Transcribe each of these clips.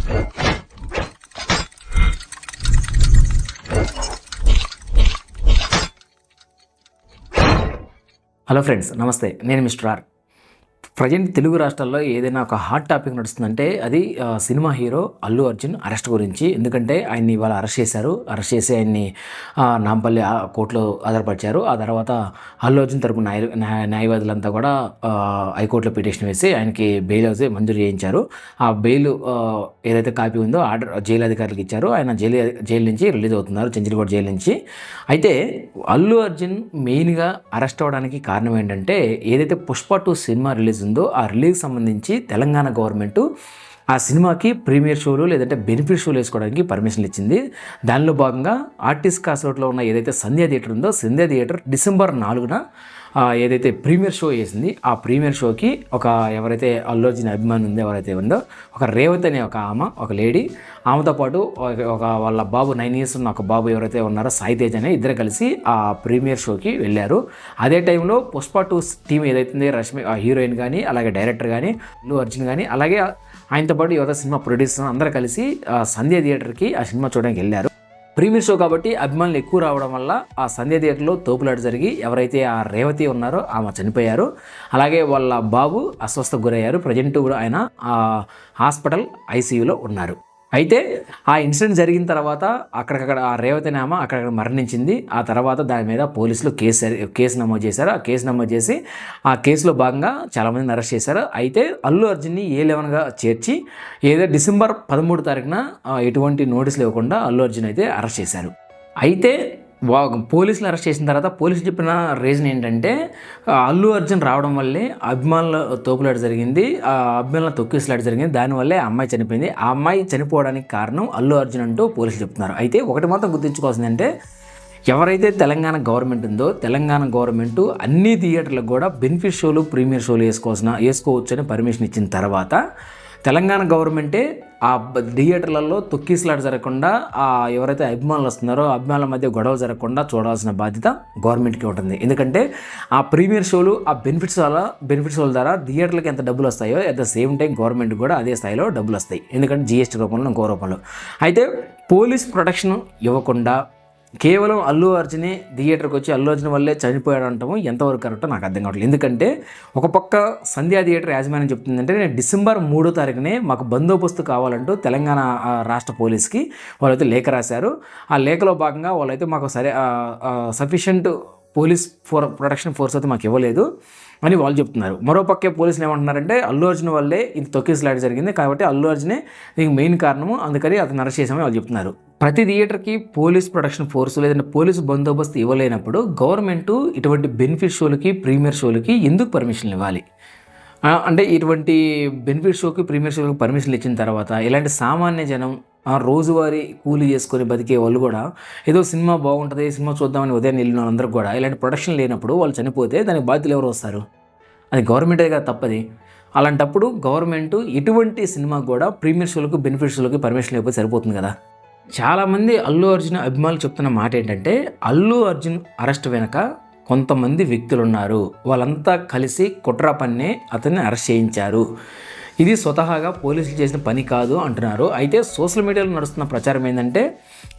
Hello friends, నమస్తే. నేను mister are. Present Telugu రాష్ట్రాల్లో ఏదైనా ఒక హాట్ టాపిక్ నడుస్తుందంటే అది cinema hero Allu Arjun arrest గురించి. ఎందుకంటే ఆయన్ని ఇవాళ అరెస్ట్ చేసి ఆయన్ని నాంపల్లి కోర్టులో హాజరుపరిచారు. ఆ తర్వాత అల్లు అర్జున్ తరపు న్యాయవాదులంతా కూడా హైకోర్టులో పిటిషన్ వేసి ఆయనకి బెయిల్ అయితే మంజూరు చేయించారు. ఆ బెయిల్ ఏదైతే కాపీ ఉందో ఆర్డర్ జైలు అధికారులకు ఇచ్చారు. ఆయన జైలు నుంచి రిలీజ్ అవుతున్నారు, చెంచులగూడ జైలు నుంచి. అయితే అల్లు అర్జున్ మెయిన్గా అరెస్ట్ అవ్వడానికి కారణం ఏంటంటే, ఏదైతే పుష్ప 2 సినిమా రిలీజ్ ఉందో ఆ రిలీజ్ సంబంధించి తెలంగాణ గవర్నమెంట్ ఆ సినిమాకి ప్రీమియర్ షోలు లేదంటే బెనిఫిట్ షోలు వేసుకోవడానికి పర్మిషన్లు ఇచ్చింది. దానిలో భాగంగా ఆర్టిస్ట్ కాస్ రోడ్లో ఉన్న ఏదైతే సంధ్యా థియేటర్ ఉందో సంధ్యా థియేటర్ డిసెంబర్ 4న ఏదైతే ప్రీమియర్ షో వేసింది, ఆ ప్రీమియర్ షోకి ఎవరైతే అల్లు అర్జున్ అభిమాని ఉందో ఎవరైతే ఉందో ఒక రేవతి అనే ఒక లేడీ, ఆమెతో పాటు వాళ్ళ బాబు 9 years ఉన్న ఒక బాబు ఎవరైతే ఉన్నారో సాయి తేజ్ అనే ఇద్దరు కలిసి ఆ ప్రీమియర్ షోకి వెళ్ళారు. అదే టైంలో పుష్ప 2 టీం ఏదైతే రష్మి హీరోయిన్ కానీ అలాగే డైరెక్టర్ కానీ అల్లు అర్జున్ కానీ అలాగే ఆయనతో పాటు యువత సినిమా ప్రొడ్యూసర్ అందరూ కలిసి సంధ్య థియేటర్కి ఆ సినిమా చూడడానికి వెళ్ళారు. ప్రీమియర్ షో కాబట్టి అభిమానులు ఎక్కువ రావడం వల్ల ఆ సంధ్య థియేటర్లో తోపులాట జరిగి ఎవరైతే ఆ రేవతి ఉన్నారో ఆమె చనిపోయారు. అలాగే వాళ్ళ బాబు అస్వస్థకు గురయ్యారు. ప్రజెంట్ కూడా ఆయన హాస్పిటల్ ఐసీయూలో ఉన్నారు. అయితే ఆ ఇన్సిడెంట్ జరిగిన తర్వాత అక్కడికక్కడ ఆ రేవతి నామ అక్కడక్కడ మరణించింది. ఆ తర్వాత దాని మీద పోలీసులు కేసు నమోదు చేశారు. ఆ కేసు నమోదు చేసి ఆ కేసులో భాగంగా చాలామందిని అరెస్ట్ చేశారు. అయితే అల్లు అర్జున్ని A11గా చేర్చి ఏదో డిసెంబర్ 13 తారీఖున ఎటువంటి నోటీసులు ఇవ్వకుండా అల్లు అర్జున్ అయితే అరెస్ట్ చేశారు. అయితే పోలీసులు అరెస్ట్ చేసిన తర్వాత పోలీసులు చెప్పిన రీజన్ ఏంటంటే, అల్లు అర్జున్ రావడం వల్లే అభిమానుల తోపులాట జరిగింది, ఆ అభిమానుల తొక్కిసలాట జరిగింది, దానివల్లే ఆ అమ్మాయి చనిపోయింది. ఆ అమ్మాయి చనిపోవడానికి కారణం అల్లు అర్జున్ అంటూ పోలీసులు చెప్తున్నారు. అయితే ఒకటి మాత్రం గుర్తుంచుకోవాల్సిందంటే, ఎవరైతే తెలంగాణ గవర్నమెంట్ ఉందో తెలంగాణ గవర్నమెంట్ అన్ని థియేటర్లకు కూడా బెనిఫిట్ షోలు ప్రీమియర్ షోలు వేసుకోవచ్చు అని పర్మిషన్ ఇచ్చిన తర్వాత తెలంగాణ గవర్నమెంటే ఆ థియేటర్లలో తొక్కిసలాట జరగకుండా ఎవరైతే అభిమానులు వస్తున్నారో అభిమానుల మధ్య గొడవ జరగకుండా చూడాల్సిన బాధ్యత గవర్నమెంట్కి ఉంటుంది. ఎందుకంటే ఆ ప్రీమియర్ షోలు ఆ బెనిఫిట్స్ షోల ద్వారా థియేటర్లకు ఎంత డబ్బులు వస్తాయో at the same time government కూడా అదే స్థాయిలో డబ్బులు వస్తాయి. ఎందుకంటే GST రూపంలో ఇంకో రూపంలో. అయితే పోలీస్ ప్రొటెక్షన్ ఇవ్వకుండా కేవలం అల్లు అర్జునే థియేటర్కి వచ్చి అల్లు అర్జున్ వల్లే చనిపోయాడు అంటాము ఎంతవరకు కరెక్టో నాకు అర్థం కావట్లేదు. ఎందుకంటే ఒక పక్క సంధ్యా థియేటర్ యాజమాన్యం చెప్తుందంటే, నేను డిసెంబర్ 3 తారీఖునే మాకు బందోబస్తు కావాలంటూ తెలంగాణ రాష్ట్ర పోలీస్కి వాళ్ళైతే లేఖ రాశారు. ఆ లేఖలో భాగంగా వాళ్ళైతే మాకు సఫిషియంట్ పోలీస్ ప్రొటెక్షన్ ఫోర్స్ అయితే మాకు ఇవ్వలేదు అని వాళ్ళు చెప్తున్నారు. మరోపక్కే పోలీసులు ఏమంటున్నారంటే, అల్లు అర్జున్ వల్లే ఇంత తొక్కిసలాట జరిగింది కాబట్టి అల్లు అర్జునే దీనికి మెయిన్ కారణము, అందుకని అతను అరెస్ట్ చేసామని వాళ్ళు చెప్తున్నారు. ప్రతి థియేటర్కి పోలీస్ ప్రొటెక్షన్ ఫోర్స్ లేదంటే పోలీసు బందోబస్తు ఇవ్వలేనప్పుడు గవర్నమెంట్ ఇటువంటి బెనిఫిట్ షోలకి ప్రీమియర్ షోలకి ఎందుకు పర్మిషన్లు ఇవ్వాలి? అంటే ఇటువంటి బెనిఫిట్ షోకి ప్రీమియర్ షోకి పర్మిషన్లు ఇచ్చిన తర్వాత ఇలాంటి సామాన్య జనం రోజువారీ కూలీ చేసుకొని బతికే వాళ్ళు కూడా ఏదో సినిమా బాగుంటుంది, సినిమా చూద్దామని ఉదయం వెళ్ళిన వాళ్ళందరూ కూడా ఇలాంటి ప్రొటెక్షన్ లేనప్పుడు వాళ్ళు చనిపోతే దానికి బాధ్యతలు ఎవరు వస్తారు? అది గవర్నమెంటే కదా తప్పది. అలాంటప్పుడు గవర్నమెంట్ ఇటువంటి సినిమాకు కూడా ప్రీమియర్ షోలకు బెనిఫిట్ షోలకి పర్మిషన్ లేకపోతే సరిపోతుంది కదా. చాలామంది అల్లు అర్జున్ అభిమానులు చెప్తున్న మాట ఏంటంటే, అల్లు అర్జున్ అరెస్ట్ వెనక కొంతమంది వ్యక్తులు ఉన్నారు, వాళ్ళంతా కలిసి కుట్ర పన్నే అతన్ని అరెస్ట్ చేయించారు, ఇది స్వతహాగా పోలీసులు చేసిన పని కాదు అంటున్నారు. అయితే సోషల్ మీడియాలో నడుస్తున్న ప్రచారం ఏంటంటే,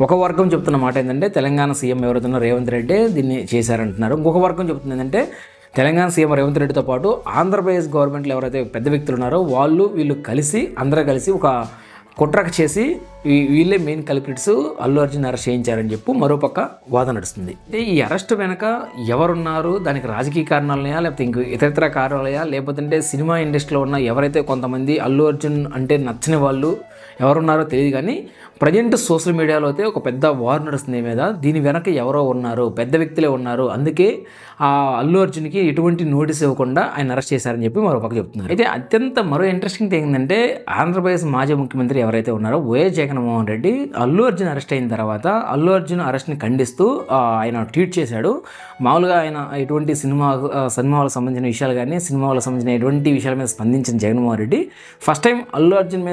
ఒక వర్గం చెప్తున్న మాట ఏంటంటే తెలంగాణ సీఎం ఎవరైతున్నా రేవంత్ రెడ్డి దీన్ని చేశారంటున్నారు. ఇంకొక వర్గం చెప్తుంది ఏంటంటే, తెలంగాణ సీఎం రేవంత్ రెడ్డితో పాటు ఆంధ్రప్రదేశ్ గవర్నమెంట్లో ఎవరైతే పెద్ద వ్యక్తులు ఉన్నారో వీళ్ళు అందరూ కలిసి ఒక కుట్రకు చేసి వీళ్ళే main culprits, Allu Arjun arrest చేయించారని చెప్పి మరోపక్క వాదన నడుస్తుంది. అంటే ఈ అరెస్ట్ వెనక ఎవరున్నారు, దానికి రాజకీయ కారణాలయా లేకపోతే ఇంక ఇతరత్ర కారణాలయా, లేకపోతే సినిమా ఇండస్ట్రీలో ఉన్న ఎవరైతే కొంతమంది అల్లు అర్జున్ అంటే నచ్చని వాళ్ళు ఎవరున్నారో తెలియదు. కానీ ప్రజెంట్ సోషల్ మీడియాలో అయితే ఒక పెద్ద వార్ నడుస్తుంది మీద, దీని వెనక ఎవరో ఉన్నారు, పెద్ద వ్యక్తులే ఉన్నారు, అందుకే ఆ అల్లు అర్జున్కి ఎటువంటి నోటీస్ ఇవ్వకుండా ఆయన అరెస్ట్ చేశారని చెప్పి మరో పక్క చెప్తున్నారు. అయితే మరో ఇంట్రెస్టింగ్ థింగ్ ఏంటంటే, ఆంధ్రప్రదేశ్ మాజీ ముఖ్యమంత్రి ఎవరైతే ఉన్నారో వైఎస్ జగన్మోహన్ రెడ్డి అల్లు అర్జున్ అరెస్ట్ అయిన తర్వాత అల్లు అర్జున్ అరెస్ట్ని ఖండిస్తూ ఆయన ట్వీట్ చేశాడు. మామూలుగా ఆయన ఎటువంటి సినిమాలకు సంబంధించిన విషయాలు కానీ సినిమాలకు సంబంధించిన ఎటువంటి విషయాల మీద స్పందించిన Jaganmohan Reddy first time Allu Arjun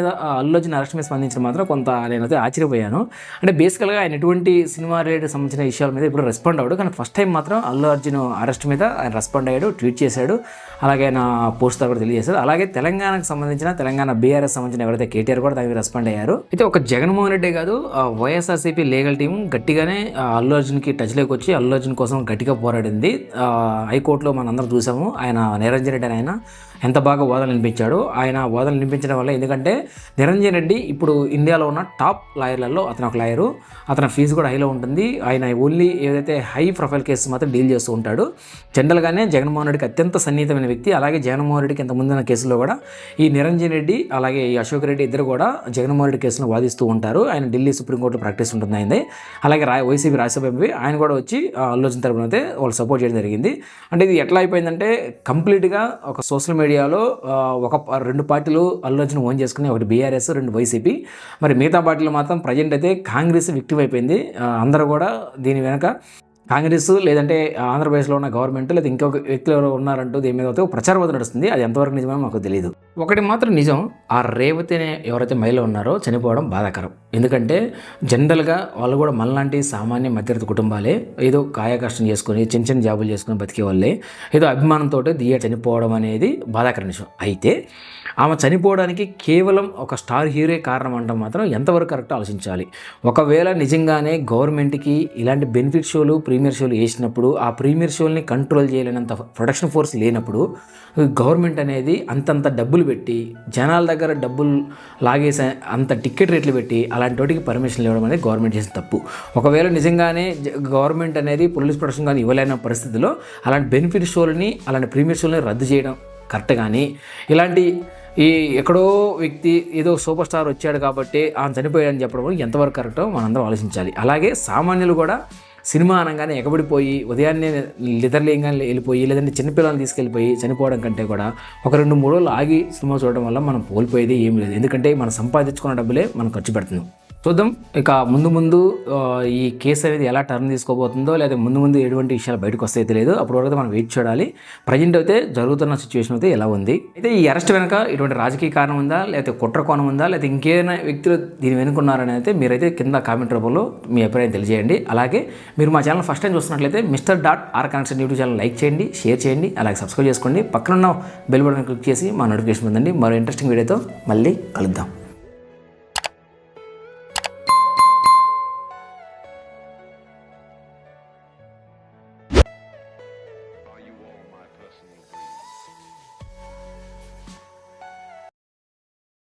arrest మీద స్పందించడం మాత్రం కొంత నేనైతే ఆశ్చర్యపోయాను. అంటే బేసికల్గా ఆయన ఎటువంటి సినిమా రిలేటెడ్ సంబంధించిన విషయాల మీద ఇప్పుడు రెస్పాండ్ అవ్వడు, కానీ ఫస్ట్ టైం మాత్రం అల్లు అర్జున్ అరెస్ట్ మీద ఆయన రెస్పాండ్ అయ్యాడు, ట్వీట్ చేశాడు, అలాగే ఆయన పోస్ట్ కూడా తెలియజేశారు. అలాగే తెలంగాణకు సంబంధించిన తెలంగాణ బీఆర్ఎస్ సంబంధించిన ఎవరైతే కేటీఆర్ కూడా దానికి రెస్పాండ్ అయ్యారు. అయితే ఒక జగన్మోహన్ రెడ్డి కాదు, వైఎస్ఆర్సీపీ లీగల్ టీం గట్టిగానే అల్లు అర్జున్కి టచ్లోకి వచ్చి అల్లు అర్జున్ కోసం గట్టిగా పోరాడింది. హైకోర్టులో మనందరం చూసాము. ఆయన నిరంజన్ రెడ్డి ఆయన ఎంత బాగా వాదనలు వినిపించాడు. ఆయన వాదనలు వినిపించడం వల్ల, ఎందుకంటే నిరంజన్ రెడ్డి ఇప్పుడు ఇండియాలో ఉన్న టాప్ లాయర్లలో అతను ఒక లాయరు, అతని ఫీజు కూడా హైలో ఉంటుంది. ఆయన ఓన్లీ ఏదైతే హై ప్రొఫైల్ కేసు మాత్రం డీల్ చేస్తూ ఉంటాడు. జనరల్గానే జగన్మోహన్ రెడ్డికి అత్యంత సన్నిహితమైన వ్యక్తి. అలాగే జగన్మోహన్ రెడ్డికి ఇంత ముందున్న కేసులో కూడా ఈ నిరంజన్ రెడ్డి అలాగే ఈ అశోక్ రెడ్డి ఇద్దరు కూడా జగన్మోహన్ రెడ్డి కేసును వాదిస్తూ ఉంటారు. ఆయన ఢిల్లీ సుప్రీంకోర్టులో ప్రాక్టీస్ ఉంటుంది అయింది. అలాగే వైసీపీ రాజ్యసభ ఎంపీ ఆయన కూడా వచ్చి అల్లు అర్జున్ తరపున అయితే వాళ్ళు సపోర్ట్ చేయడం జరిగింది. అంటే ఇది ఎట్లా అయిపోయిందంటే కంప్లీట్గా ఒక సోషల్ మీడియాలో రెండు పార్టీలు అల్లు అర్జున్ ఓన్ చేసుకుని, ఒకటి బీఆర్ఎస్, రెండు వైసీపీ. మరి మిగతా పార్టీలు మాత్రం ప్రజెంట్ అయితే కాంగ్రెస్ విక్టిమ్ అయిపోయింది. అందరూ కూడా దీని వెనక కాంగ్రెస్ లేదంటే ఆంధ్రప్రదేశ్లో ఉన్న గవర్నమెంట్ లేదా ఇంకొక వ్యక్తులు ఎవరు ఉన్నారంటూ దీని మీద ఒక ప్రచారం నడుస్తుంది. అది ఎంతవరకు నిజమో మాకు తెలియదు. ఒకటి మాత్రం నిజం, ఆ రేవతి అనే ఎవరైతే మహిళ ఉన్నారో చనిపోవడం బాధాకరం. ఎందుకంటే జనరల్గా వాళ్ళు కూడా మనలాంటి సామాన్య మధ్యతరగతి కుటుంబాలే, ఏదో కాయకష్టం చేసుకొని చిన్న చిన్న జాబులు చేసుకుని బతికే వాళ్ళే, ఏదో అభిమానంతో దియ్య చనిపోవడం అనేది బాధాకర విషయం. అయితే ఆమె చనిపోవడానికి కేవలం ఒక స్టార్ హీరో కారణం అంటాం మాత్రం ఎంతవరకు కరెక్ట్ ఆలోచించాలి. ఒకవేళ నిజంగానే గవర్నమెంట్కి ఇలాంటి బెనిఫిట్ షోలు ప్రీమియర్ షోలు వేసినప్పుడు ఆ ప్రీమియర్ షోల్ని కంట్రోల్ చేయలేనంత ప్రొడక్షన్ ఫోర్స్ లేనప్పుడు గవర్నమెంట్ అనేది అంతంత డబ్బులు పెట్టి జనాల దగ్గర డబ్బులు లాగేసే అంత టికెట్ రేట్లు పెట్టి అలాంటి వాటికి పర్మిషన్లు ఇవ్వడం అనేది గవర్నమెంట్ చేసిన తప్పు. ఒకవేళ నిజంగానే గవర్నమెంట్ అనేది పోలీస్ ప్రొడక్షన్ కానీ ఇవ్వలేని పరిస్థితుల్లో అలాంటి బెనిఫిట్ షోలని అలాంటి ప్రీమియర్ షోలని రద్దు చేయడం కరెక్ట్. కానీ ఇలాంటి ఎక్కడో వ్యక్తి ఏదో సూపర్ స్టార్ వచ్చాడు కాబట్టి ఆయన చనిపోయాడని చెప్పడం ఎంతవరకు కరెక్టో మనందరం ఆలోచించాలి. అలాగే సామాన్యులు కూడా సినిమా అనగానే ఎగబడిపోయి ఉదయాన్నే నిద్రలేయంగానే వెళ్ళిపోయి లేదంటే చిన్నపిల్లల్ని తీసుకెళ్ళిపోయి చనిపోవడం కంటే కూడా ఒక 2-3 రోజులు ఆగి సినిమా చూడడం వల్ల మనం కోల్పోయేది ఏం లేదు. ఎందుకంటే మనం సంపాదించుకున్న డబ్బులే మనం ఖర్చు పెడుతున్నాం. చూద్దాం ఇక ముందు ఈ కేసు అనేది ఎలా టర్న్ తీసుకోబోతుందో, లేదా ముందు ఎటువంటి విషయాలు బయటకు వస్తాయో తెలియదు. అప్పటి వరకు మనం వెయిట్ చేయాలి. ప్రజెంట్ అయితే జరుగుతున్న సిచ్యువేషన్ అయితే ఎలా ఉంది, అయితే ఈ అరెస్ట్ వెనక ఇటువంటి రాజకీయ కారణం ఉందా, లేకపోతే కుట్ర కోణం ఉందా, లేకపోతే ఇంకేమైనా వ్యక్తులు దీని వెనుకున్నారని అయితే మీరైతే కింద కామెంట్ రూపంలో మీ అభిప్రాయం తెలియజేయండి. అలాగే మీరు మా ఛానల్ ఫస్ట్ టైం చూస్తున్నట్లయితే Mr.R Connection YouTube channel like చేయండి, షేర్ చేయండి, అలాగే సబ్స్క్రైబ్ చేసుకోండి. పక్కనున్న బెల్ బటన్ క్లిక్ చేసి మా నోటిఫికేషన్ పొందండి. మరో ఇంట్రెస్టింగ్ వీడియోతో మళ్ళీ కలుద్దాం.